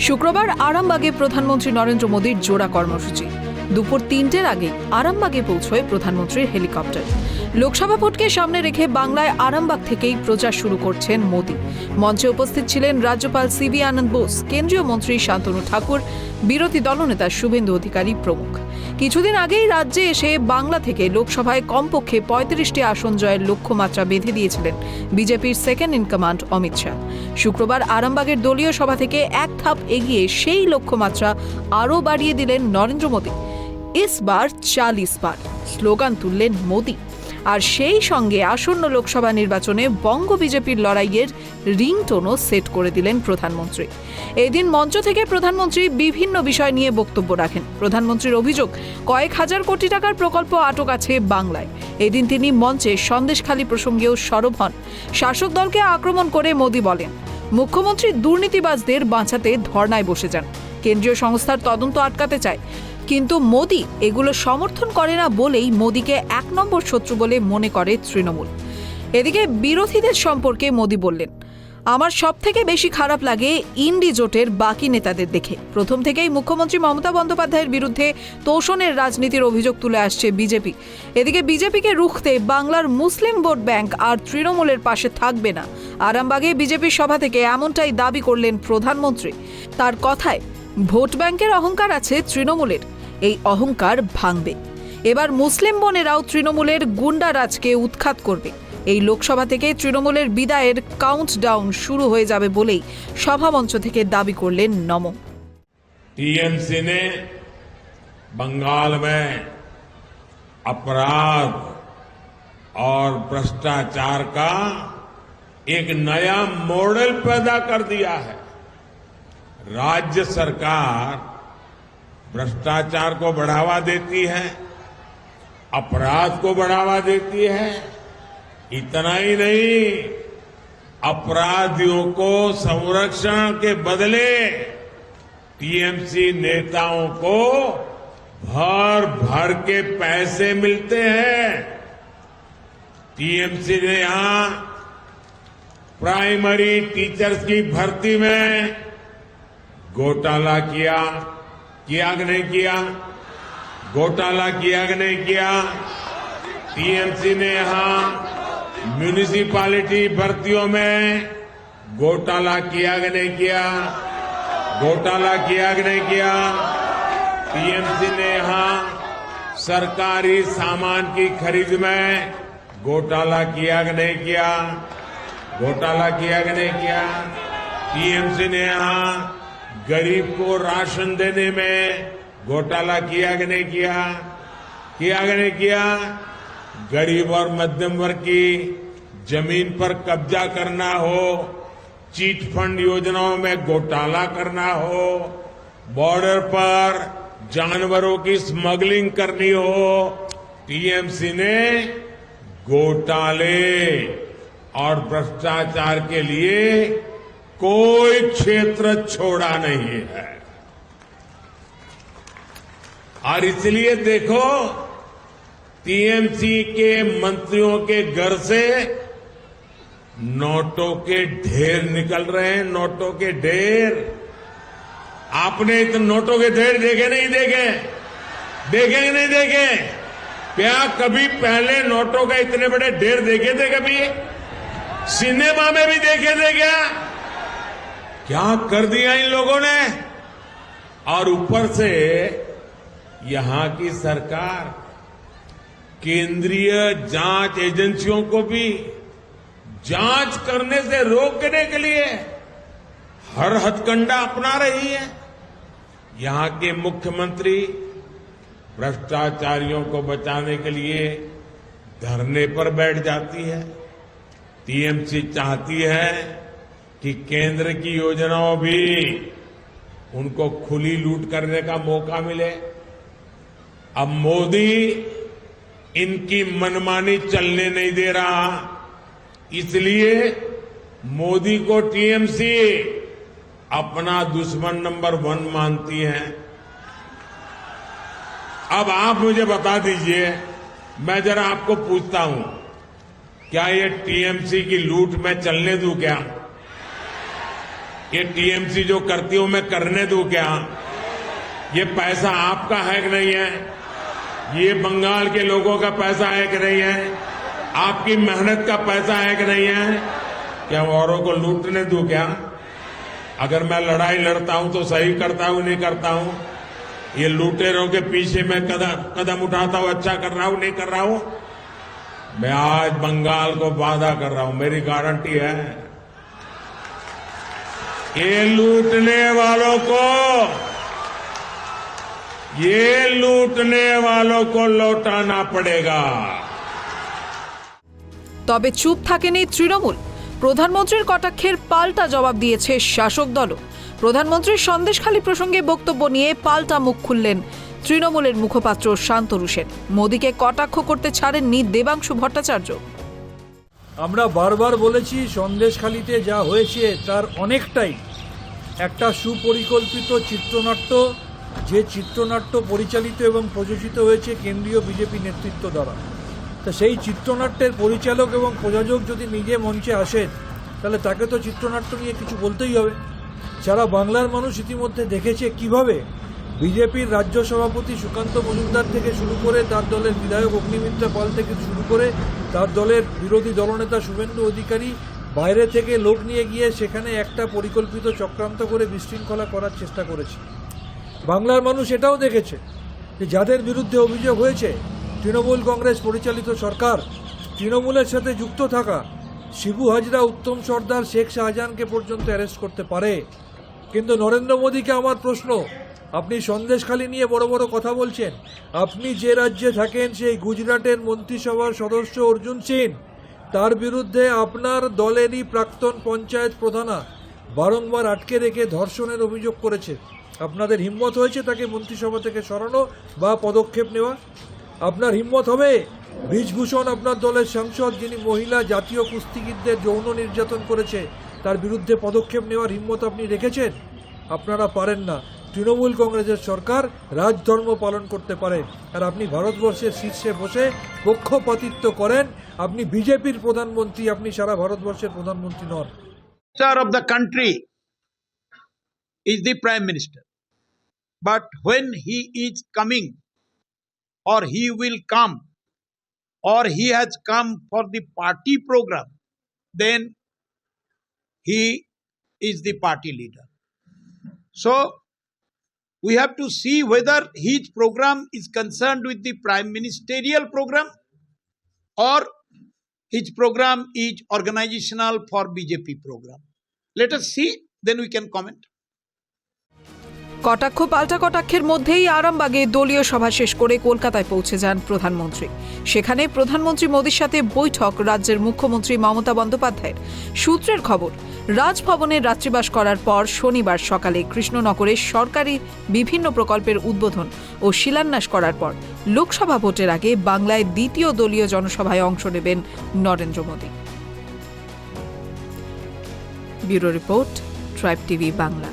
শুক্রবার আরামবাগে প্রধানমন্ত্রী নরেন্দ্র মোদীর জোড়া কর্মসূচি। দুপুর ৩টের আগে আরামবাগে পৌঁছয় প্রধানমন্ত্রীর হেলিকপ্টার। লোকসভা ভোটকে সামনে রেখে বাংলায় আরামবাগ থেকেই প্রচার শুরু করছেন মোদী। মঞ্চে উপস্থিত ছিলেন রাজ্যপাল সিভি আনন্দ বোস, কেন্দ্রীয় মন্ত্রী শান্তনু ঠাকুর, বিরোধী দলনেতা শুভেন্দু অধিকারী প্রমুখ। কিছুদিন আগেই রাজ্যে এসে বাংলা থেকে লোকসভায় কমপক্ষে ৩৫টি আসন জয়ের লক্ষ্যমাত্রা বেঁধে দিয়েছিলেন বিজেপির second in command Amit Shah. শুক্রবার আরামবাগের দলীয় সভা থেকে এক ধাপ এগিয়ে সেই লক্ষ্যমাত্রা আরও বাড়িয়ে দিলেন নরেন্দ্র মোদী। ইস বার ৪০ বার স্লোগান তুললেন মোদী। আর সেই সঙ্গে আসন্ন লোকসভা নির্বাচনে বঙ্গ বিজেপির লড়াইয়ের রিংটোনও সেট করে দিলেন প্রধানমন্ত্রী। এদিন মঞ্চ থেকে প্রধানমন্ত্রী বিভিন্ন বিষয় নিয়ে বক্তব্য রাখেন। প্রধানমন্ত্রীর অভিযোগ, কয়েক হাজার কোটি টাকার প্রকল্প আটক আছে বাংলায়। এদিন তিনি মঞ্চে সন্দেশখালী প্রসঙ্গেও সরব হন। শাসক দলকে আক্রমণ করে মোদী বলেন, মুখ্যমন্ত্রী দুর্নীতিবাজদের বাঁচাতে ধর্নায় বসে যান, কেন্দ্রীয় সংস্থার তদন্ত আটকাতে চায়। কিন্তু মোদী এগুলো সমর্থন করে না বলেই মোদীকে ১ নম্বর শত্রু বলে মনে করে তৃণমূল। এদিকে বিরোধীদের সম্পর্কে মোদী বললেন, আমার সবথেকে বেশি খারাপ লাগে ইন্ডি জোটের বাকি নেতাদের দেখে। প্রথম থেকেই মুখ্যমন্ত্রী মমতা বন্দ্যোপাধ্যায়ের বিরুদ্ধে তোষণের রাজনীতির অভিযোগ তুলে আসছে বিজেপি। এদিকে বিজেপিকে রুখতে বাংলার মুসলিম ভোট ব্যাংক আর তৃণমূলের পাশে থাকবে না। আরামবাগে বিজেপির সভা থেকে এমনটাই দাবি করলেন প্রধানমন্ত্রী। তার কথায়, ভোট ব্যাংকের অহংকার আছে তৃণমূলের, এই অহংকার ভাঙবে। এবার মুসলিম বোনেরাও তৃণমূলের গুন্ডারাজকে উৎখাত করবে। এই লোকসভা থেকে তৃণমূলের বিদায়ের কাউন্টডাউন শুরু হয়ে যাবে বলেই সভামঞ্চ থেকে দাবি করলেন নম। टीएमसी ने बंगाल में अपराध और भ्रष्टाचार का एक नया मॉडल पैदा कर दिया है। राज्य सरकार भ्रष्टाचार को बढ़ावा देती है, अपराध को बढ़ावा देती है। इतना ही नहीं, अपराधियों को संरक्षण के बदले टीएमसी नेताओं को भर भर के पैसे मिलते हैं। टीएमसी ने यहां प्राइमरी टीचर्स की भर्ती में घोटाला किया कि नहीं किया? घोटाला किया कि नहीं किया? टीएमसी ने यहां म्यूनिसिपैलिटी भर्तियों में घोटाला किया कि नहीं किया? घोटाला किया कि नहीं किया? टीएमसी ने यहां सरकारी सामान की खरीद में घोटाला किया कि नहीं किया? घोटाला किया कि नहीं किया? टीएमसी ने यहां गरीब को राशन देने में घोटाला किया कि नहीं किया? किया कि नहीं किया? गरीब और मध्यम वर्ग की जमीन पर कब्जा करना हो, चीट फंड योजनाओं में घोटाला करना हो, बॉर्डर पर जानवरों की स्मगलिंग करनी हो, टीएमसी ने घोटाले और भ्रष्टाचार के लिए कोई क्षेत्र छोड़ा नहीं है। और इसलिए देखो, टीएमसी के मंत्रियों के घर से नोटों के ढेर निकल रहे हैं। नोटों के ढेर, आपने तो नोटों के ढेर देखे नहीं देखे? देखे कि नहीं देखे? क्या कभी पहले नोटों के इतने बड़े ढेर देखे थे? कभी सिनेमा में भी देखे थे क्या? क्या कर दिया इन लोगों ने? और ऊपर से यहां की सरकार केंद्रीय जांच एजेंसियों को भी जांच करने से रोकने के लिए हर हथकंडा अपना रही है। यहां के मुख्यमंत्री भ्रष्टाचारियों को बचाने के लिए धरने पर बैठ जाती है। टीएमसी चाहती है कि केंद्र की योजनाओं भी उनको खुली लूट करने का मौका मिले। अब मोदी इनकी मनमानी चलने नहीं दे रहा, इसलिए मोदी को टीएमसी अपना दुश्मन नंबर 1 मानती है। अब आप मुझे बता दीजिए, मैं जरा आपको पूछता हूं, क्या ये टीएमसी की लूट मैं चलने दूं क्या? ये टीएमसी जो करती हूं मैं करने दूं क्या? ये पैसा आपका है कि नहीं है? ये बंगाल के लोगों का पैसा है कि नहीं है? आपकी मेहनत का पैसा है कि नहीं है? क्या औरों को लूटने दूं क्या? अगर मैं लड़ाई लड़ता हूं तो सही करता हूं नहीं करता हूं? ये लुटेरों के पीछे मैं कदम उठाता हूं, अच्छा कर रहा हूं नहीं कर रहा हूं? मैं आज बंगाल को वादा कर रहा हूं, मेरी गारंटी है, ये लूटने वालों को लौटाना पड़ेगा। তবে চুপ থাকেনি তৃণমূল। প্রধানমন্ত্রীর কটাক্ষের পাল্টা জবাব দিয়েছে শাসক দলও। প্রধানমন্ত্রীর সন্দেশখালী প্রসঙ্গে বক্তব্য নিয়ে পাল্টা মুখ খুললেন তৃণমূলের মুখপাত্র শান্তনু সেন। মোদীকে কটাক্ষ করতে ছাড়েননি দেবাংশু ভট্টাচার্য। আমরা বারবার বলেছি সন্দেশখালীতে যা হয়েছে তার অনেকটাই একটা সুপরিকল্পিত চিত্রনাট্য, যে চিত্রনাট্য পরিচালিত এবং প্রযোজিত হয়েছে কেন্দ্রীয় বিজেপি নেতৃত্ব দ্বারা। তা সেই চিত্রনাট্যের পরিচালক এবং প্রযোজক যদি নিজে মঞ্চে আসেন তাহলে তাকে তো চিত্রনাট্য নিয়ে কিছু বলতেই হবে। সারা বাংলার মানুষ ইতিমধ্যে দেখেছে কিভাবে বিজেপির রাজ্য সভাপতি সুকান্ত মজুমদার থেকে শুরু করে তার দলের বিধায়ক অগ্নিমিত্রা পাল থেকে শুরু করে তার দলের বিরোধী দলনেতা শুভেন্দু অধিকারী বাইরে থেকে লোক নিয়ে গিয়ে সেখানে একটা পরিকল্পিত চক্রান্ত করে বিশৃঙ্খলা করার চেষ্টা করেছে। বাংলার মানুষ এটাও দেখেছে যে যাদের বিরুদ্ধে অভিযোগ হয়েছে তৃণমূল কংগ্রেস পরিচালিত সরকার, তৃণমূলের সাথে যুক্ত থাকা শিবু হাজরা, উত্তম সর্দার, শেখ শাহজাহানকে পর্যন্ত অ্যারেস্ট করতে পারে। কিন্তু নরেন্দ্র মোদীকে আমার প্রশ্ন, আপনি সন্দেশখালী নিয়ে বড় বড় কথা বলছেন, আপনি যে রাজ্যে থাকেন সেই গুজরাটের মন্ত্রিসভার সদস্য অর্জুন সিং, তার বিরুদ্ধে আপনার দলেরই প্রাক্তন পঞ্চায়েত প্রধানা বারংবার আটকে রেখে ধর্ষণের অভিযোগ করেছে। আপনাদের হিম্মত হয়েছে তাকে মন্ত্রিসভা থেকে সরানো বা পদক্ষেপ নেওয়া? আপনার হিম্মত হবে ব্রিজভূষণ, আপনার দলের সাংসদ, যিনি মহিলা জাতীয় কুস্তিগীরদের যৌন নির্যাতন করেছে, তার বিরুদ্ধে পদক্ষেপ নেওয়ার হিম্মত আপনি রেখেছেন? আপনারা পারেন না। তৃণমূল কংগ্রেসের সরকার রাজধর্ম পালন করতে পারে, আর আপনি ভারতবর্ষের শীর্ষে বসে পক্ষপাতিত্ব করেন। আপনি বিজেপির প্রধানমন্ত্রী, আপনি সারা ভারতবর্ষের প্রধানমন্ত্রী নন। Minister of the country is the Prime Minister. But when he is coming, or he will come, or he has come for the party program, then he is the party leader. So, we have to see whether his program is concerned with the prime ministerial program or his program is organizational for BJP program. Let us see, then we can comment. কটাক্ষ পাল্টা কটাক্ষের মধ্যেই আরামবাগে দলীয় সভা শেষ করে কলকাতায় পৌঁছে যান প্রধানমন্ত্রী। সেখানে প্রধানমন্ত্রী মোদীর সাথে বৈঠক রাজ্যের মুখ্যমন্ত্রী মমতা বন্দ্যোপাধ্যায়ের। সূত্রের খবর, রাজভবনে রাত্রিবাস করার পর শনিবার সকালে কৃষ্ণনগরে সরকারি বিভিন্ন প্রকল্পের উদ্বোধন ও শিলান্যাস করার পর লোকসভা ভোটের আগে বাংলায় দ্বিতীয় দলীয় জনসভায় অংশ নেবেন Narendra Modi. Bureau report, tribe TV Bangla.